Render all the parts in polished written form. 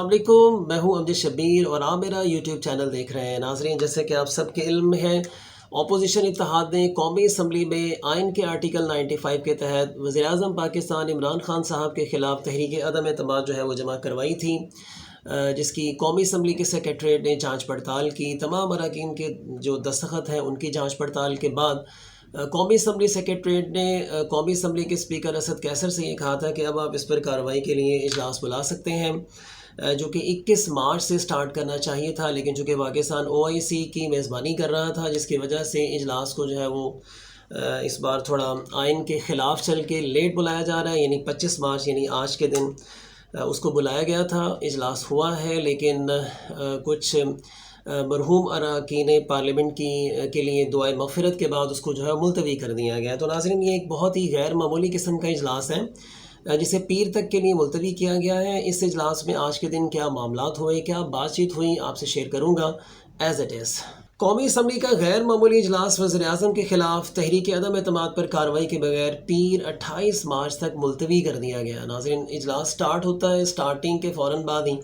अस्सलाम वालेकुम, मैं हूं अब्दुल शब्बीर और आप मेरा यूट्यूब चैनल देख रहे हैं। नाज़रीन, जैसे कि आप सबके इल्म में है, अपोजिशन इत्तेहाद ने कौमी असम्बली में आइन के आर्टिकल 95 के तहत वज़ीर-ए-आज़म पाकिस्तान इमरान खान साहब के ख़िलाफ़ तहरीक अदम एतमाद जो है वो जमा करवाई थी, जिसकी कौमी असम्बली के सेक्रेटरीट ने जाँच पड़ताल की। तमाम अरकान के जो दस्तखत हैं उनकी जाँच पड़ताल के बाद कौमी असम्बली सेक्रेटरीट ने कौमी असम्बली के स्पीकर असद कैसर से ये कहा था कि अब आप इस पर कार्रवाई के लिए इजलास बुला सकते हैं, जो कि 21 मार्च से स्टार्ट करना चाहिए था, लेकिन चूँकि पाकिस्तान OIC की मेज़बानी कर रहा था, जिसकी वजह से इजलास को जो है वो इस बार थोड़ा आइन के ख़िलाफ़ चल के लेट बुलाया जा रहा है, यानी 25 मार्च यानी आज के दिन उसको बुलाया गया था। इजलास हुआ है, लेकिन कुछ मरहूम अरकान पार्लियामेंट के लिए दुआए मग़फ़िरत के बाद उसको जो है मुलतवी कर दिया गया। तो नाज़रीन, ये एक बहुत ही गैर मामूली किस्म का इजलास है जिसे पीर तक के लिए मुलतवी किया गया है। इस इजलास में आज के दिन क्या मामलात हुए, क्या बातचीत हुई, आपसे शेयर करूँगा एज़ इट इज़। कौमी असम्बली का गैर मामूली इजलास वज़ीर-ए-आज़म के ख़िलाफ़ तहरीक अदम एतमाद पर कार्रवाई के बगैर पीर 28 मार्च तक मुलतवी कर दिया गया। नाज़रीन, इजलास स्टार्ट होता है, स्टार्टिंग के फ़ौरन बाद ही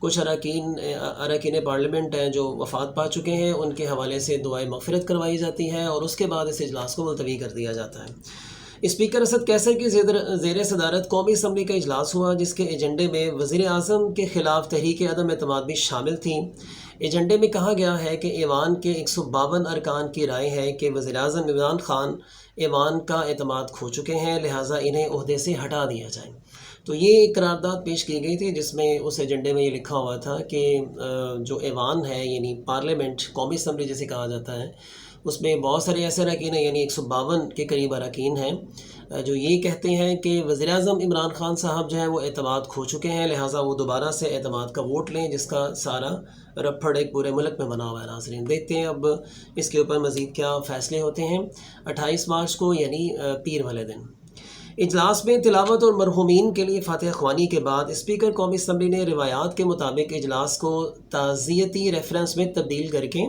कुछ अरकान पार्लियामेंट हैं जो वफ़ात पा चुके हैं, उनके हवाले से दुआए मग़फ़िरत करवाई जाती है और उसके बाद इस इजलास को मुलतवी कर दिया जाता है। स्पीकर असद कैसर की ज़ेर सदारत कौमी असम्बली का इजलास हुआ, जिसके एजेंडे में वज़ीर-ए-आज़म के ख़िलाफ़ तहरीक अदम एतमाद भी शामिल थी। एजेंडे में कहा गया है कि ऐवान के 152 अरकान की राय है कि वज़ीर-ए-आज़म इमरान खान ऐवान का एतमाद खो चुके हैं, लिहाजा इन्हें ओहदे से हटा दिया जाए। तो ये एक करारदाद पेश की गई थी, जिसमें उस एजेंडे में ये लिखा हुआ था कि जो ऐवान है यानी पार्लियामेंट, कौमी असम्बली जिसे कहा जाता है, उसमें बहुत सारे ऐसे अरकान हैं, यानी 152 के करीब अरकान हैं जो ये कहते हैं कि वज़ीर-ए-आज़म इमरान खान साहब जो है वो एतमाद खो चुके हैं, लिहाजा वो दोबारा से एतमाद का वोट लें, जिसका सारा रफड़ एक पूरे मुल्क में बना हुआ है। नाज़रीन, देखते हैं अब इसके ऊपर मज़ीद क्या फ़ैसले होते हैं 28 मार्च को, यानी पीर वाले दिन। इजलास में तिलावत और मरहूमीन के लिए फातिहा ख्वानी के बाद स्पीकर कौमी असम्बली ने रिवायात के मुताबिक इजलास को ताज़ियती रेफरेंस में तब्दील करके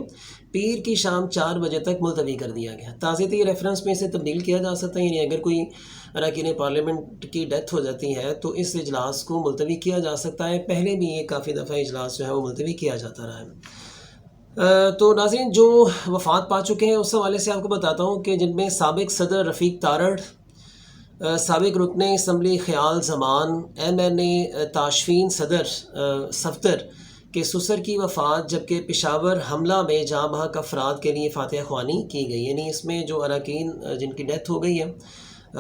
पीर की शाम 4 बजे तक मुलतवी कर दिया गया। ताज़ियती रेफरेंस में इसे तब्दील किया जा सकता है, यानी अगर कोई अरकान पार्लियामेंट की डेथ हो जाती है तो इस इजलास को मुलतवी किया जा सकता है। पहले भी ये काफ़ी दफ़ा इजलास जो है वो मुलतवी किया जाता रहा है। तो नाज़रीन, जो वफ़ात पा चुके हैं उस हवाले से आपको बताता हूँ कि जिनमें साबिक़ सदर रफ़ीक तारड़, साबिक़ रुकने असम्बली ख़याल ज़मान, MNA ताशफीन सदर सफ्तर के ससुर की वफ़ात, जबकि पेशावर हमला में जाँ बहक अफराद के लिए फातिहा ख्वानी की गई। यानी इसमें जो अरकान जिनकी डेथ हो गई है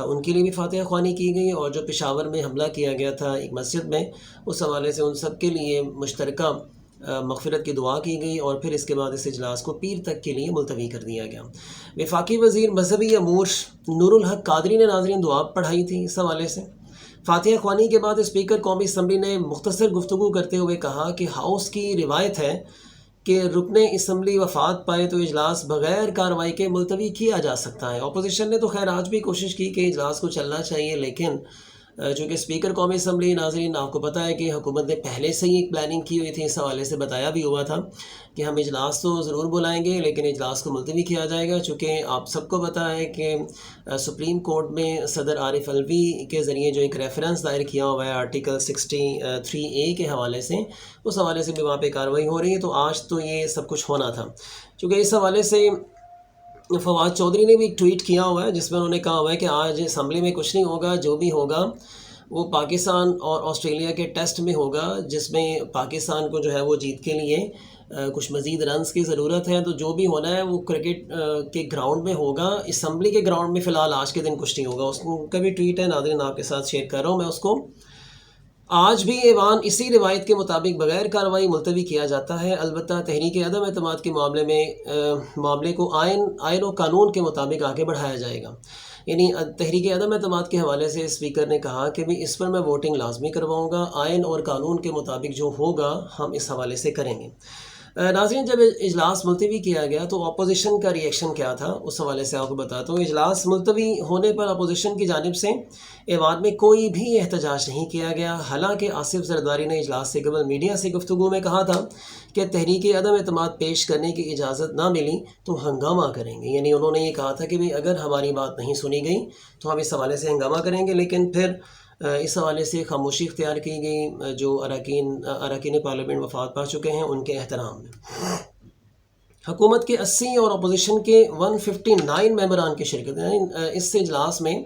उनके लिए भी फातिहा ख्वानी की गई, और जो पेशावर में हमला किया गया था एक मस्जिद में, उस हवाले से उन सब के लिए मुश्तरका मग़फ़िरत की दुआ की गई, और फिर इसके बाद इस इजलास को पीर तक के लिए मुलतवी कर दिया गया। वफाकी वज़ीर मजहबी अमूर नूरुल हक कादरी ने नाज़रीन दुआ पढ़ाई थी इस हवाले से। फातिहा ख्वानी के बाद स्पीकर कौमी असम्बली ने मुख्तसर गुफ्तगू करते हुए कहा कि हाउस की रिवायत है कि रुकने असम्बली वफ़ात पाए तो इजलास बग़ैर कार्रवाई के मुलतवी किया जा सकता है। अपोजिशन ने तो खैर आज भी कोशिश की कि इजलास को चलना चाहिए, लेकिन चूँकि स्पीकर कौमी असम्बली, नाज़रीन आपको पता है कि हुकूमत ने पहले से ही एक प्लानिंग की हुई थी, इस हवाले से बताया भी हुआ था कि हम इजलास तो ज़रूर बुलाएंगे, लेकिन इजलास को मुलतवी किया जाएगा। चूँकि आप सबको पता है कि सुप्रीम कोर्ट में सदर आरिफ अलवी के ज़रिए जो एक रेफरेंस दायर किया हुआ है आर्टिकल 63A के हवाले से, उस हवाले से भी वहाँ पर कार्रवाई हो रही है। तो आज तो ये सब कुछ होना था। चूँकि इस हवाले से फवाद चौधरी ने भी एक ट्वीट किया हुआ है, जिसमें उन्होंने कहा हुआ है कि आज असम्बली में कुछ नहीं होगा, जो भी होगा वो पाकिस्तान और ऑस्ट्रेलिया के टेस्ट में होगा, जिसमें पाकिस्तान को जो है वो जीत के लिए कुछ मज़ीद रन्स की ज़रूरत है। तो जो भी होना है वो क्रिकेट के ग्राउंड में होगा, असम्बली के ग्राउंड में फ़िलहाल आज के दिन कुछ नहीं होगा। उसका भी ट्वीट है, नाज़रीन आपके साथ शेयर कर रहा हूँ मैं उसको। आज भी ऐवान इसी रिवायत के मुताबिक बग़ैर कार्रवाई मुलतवी किया जाता है। अलबत्ता तहरीक अदम एतमाद के मामले को आइन और कानून के मुताबिक आगे बढ़ाया जाएगा। यानी तहरीक अदम एतमाद के हवाले से स्पीकर ने कहा कि भी इस पर मैं वोटिंग लाजमी करवाऊँगा, आइन और कानून के मुताबिक जो होगा हम इस हवाले से करेंगे। नाज़रीन, जब इजलास मुलतवी किया गया तो अपोजिशन का रिएक्शन क्या था उस हवाले से आपको बताता हूँ। इजलास मुलतवी होने पर अपोजिशन की जानिब से ऐवान में कोई भी एहतजाज नहीं किया गया। हालांकि आसिफ जरदारी ने इजलास से कबल मीडिया से गुफ्तगू में कहा था कि तहरीक अदम एतमाद पेश करने की इजाज़त ना मिली तो हंगामा करेंगे। यानी उन्होंने ये कहा था कि भाई अगर हमारी बात नहीं सुनी गई तो हम इस हवाले से हंगामा करेंगे। लेकिन फिर اس حوالے سے خاموشی اختیار کی گئی جو اراکین پارلیمنٹ وفات پا چکے ہیں ان کے احترام میں۔ حکومت کے 80 اور اپوزیشن کے 159 ممبران کی شرکت ہیں اس سے اجلاس میں۔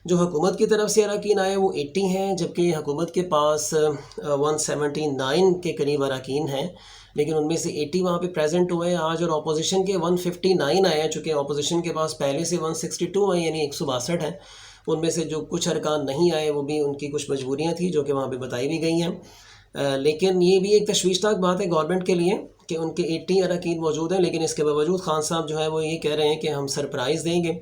جو حکومت کی طرف سے اراکین آئے وہ 80 ہیں، جبکہ حکومت کے پاس 179 کے قریب اراکین ہیں، لیکن ان میں سے 80 وہاں پہ پریزنٹ ہوئے ہیں آج، اور اپوزیشن کے 159 آئے ہیں، چونکہ اپوزیشن کے پاس پہلے سے 162 ہیں، یعنی 162 ہیں۔ ان میں سے جو کچھ ارکان نہیں آئے وہ بھی ان کی کچھ مجبوریاں تھیں جو کہ وہاں پہ بتائی بھی گئی ہیں، لیکن یہ بھی ایک تشویشناک بات ہے گورنمنٹ کے لیے کہ ان کے 80 اراکین موجود ہیں، لیکن اس کے باوجود خان صاحب جو ہے وہ یہ کہہ رہے ہیں کہ ہم سرپرائز دیں گے۔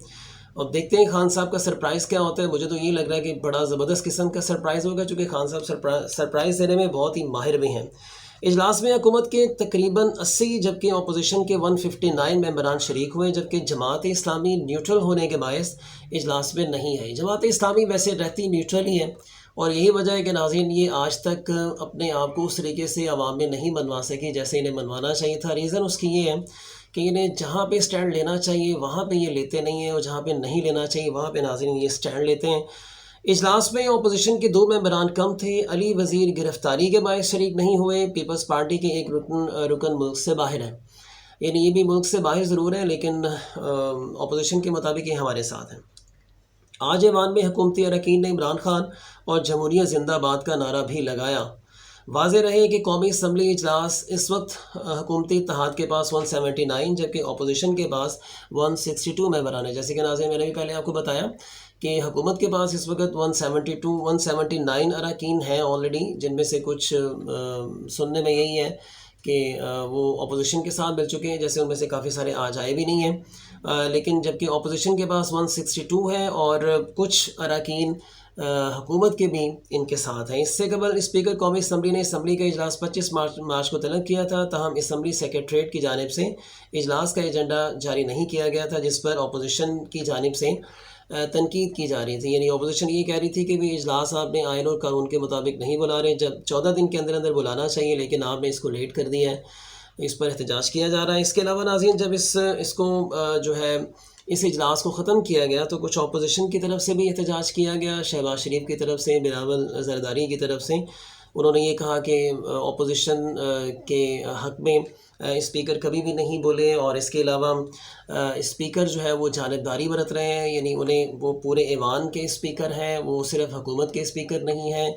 اور دیکھتے ہیں خان صاحب کا سرپرائز کیا ہوتا ہے۔ مجھے تو یہ لگ رہا ہے کہ بڑا زبردست قسم کا سرپرائز ہوگا، چونکہ خان صاحب سرپرائز دینے میں بہت ہی ماہر بھی ہیں۔ اجلاس میں حکومت کے تقریباً 80 جبکہ اپوزیشن کے 159 ممبران شریک ہوئے، جبکہ جماعت اسلامی نیوٹرل ہونے کے باعث اجلاس میں نہیں ہے۔ جماعت اسلامی ویسے رہتی نیوٹرل ہی ہے، اور یہی وجہ ہے کہ ناظرین یہ آج تک اپنے آپ کو اس طریقے سے عوام میں نہیں منوا سکی جیسے انہیں منوانا چاہیے تھا۔ ریزن اس کی یہ ہے کہ انہیں جہاں پہ سٹینڈ لینا چاہیے وہاں پہ یہ لیتے نہیں ہیں، اور جہاں پہ نہیں لینا چاہیے وہاں پہ ناظرین یہ سٹینڈ لیتے ہیں۔ اجلاس میں اپوزیشن کے 2 ممبران کم تھے۔ علی وزیر گرفتاری کے باعث شریک نہیں ہوئے۔ پیپلز پارٹی کے ایک رکن ملک سے باہر ہے، یعنی یہ بھی ملک سے باہر ضرور ہے لیکن اپوزیشن کے مطابق یہ ہمارے ساتھ ہیں۔ آج ایوان میں حکومتی اراکین نے عمران خان اور جمہوریت زندہ باد کا نعرہ بھی لگایا۔ واضح رہے کہ قومی اسمبلی اجلاس اس وقت حکومتی اتحاد کے پاس 179 جبکہ اپوزیشن کے پاس 162 ممبران ہیں۔ جیسے کہ ناظرین میں نے بھی پہلے آپ کو بتایا کہ حکومت کے پاس اس وقت 179 اراکین ہیں آلریڈی، جن میں سے کچھ سننے میں یہی ہے کہ وہ اپوزیشن کے ساتھ مل چکے ہیں، جیسے ان میں سے کافی سارے آج آئے بھی نہیں ہیں، لیکن جبکہ اپوزیشن کے پاس 162 ہے اور کچھ اراکین حکومت کے بھی ان کے ساتھ ہیں۔ اس سے قبل اسپیکر قومی اسمبلی نے اسمبلی کا اجلاس 25 مارچ کو طلب کیا تھا، تاہم اسمبلی سیکریٹریٹ کی جانب سے اجلاس کا ایجنڈا جاری نہیں کیا گیا تھا، جس پر اپوزیشن کی جانب سے تنقید کی جا رہی تھی۔ یعنی اپوزیشن یہ کہہ رہی تھی کہ بھی اجلاس آپ نے آئین اور قانون کے مطابق نہیں بلا رہے، جب 14 دن کے اندر بلانا چاہیے لیکن آپ نے اس کو لیٹ کر دیا ہے، اس پر احتجاج کیا جا رہا ہے۔ اس کے علاوہ ناظرین جب اس کو جو ہے اس اجلاس کو ختم کیا گیا تو کچھ اپوزیشن کی طرف سے بھی احتجاج کیا گیا، شہباز شریف کی طرف سے، بلاول زرداری کی طرف سے۔ انہوں نے یہ کہا کہ اپوزیشن کے حق میں اسپیکر کبھی بھی نہیں بولے، اور اس کے علاوہ اسپیکر جو ہے وہ جانبداری برت رہے ہیں، یعنی وہ پورے ایوان کے اسپیکر ہیں، وہ صرف حکومت کے اسپیکر نہیں ہیں۔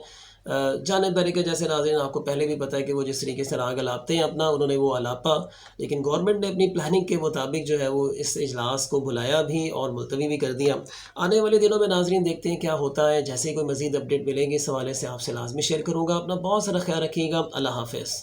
جانبداری کا جیسے ناظرین آپ کو پہلے بھی پتہ ہے کہ وہ جس طریقے سے راگ الاپتے ہیں اپنا، انہوں نے وہ الاپا، لیکن گورنمنٹ نے اپنی پلاننگ کے مطابق جو ہے وہ اس اجلاس کو بلایا بھی اور ملتوی بھی کر دیا۔ آنے والے دنوں میں ناظرین دیکھتے ہیں کیا ہوتا ہے، جیسے کوئی مزید اپڈیٹ ملے گی اس حوالے سے آپ سے لازمی شیئر کروں گا۔ اپنا بہت سارا خیال رکھیے گا۔ اللہ حافظ۔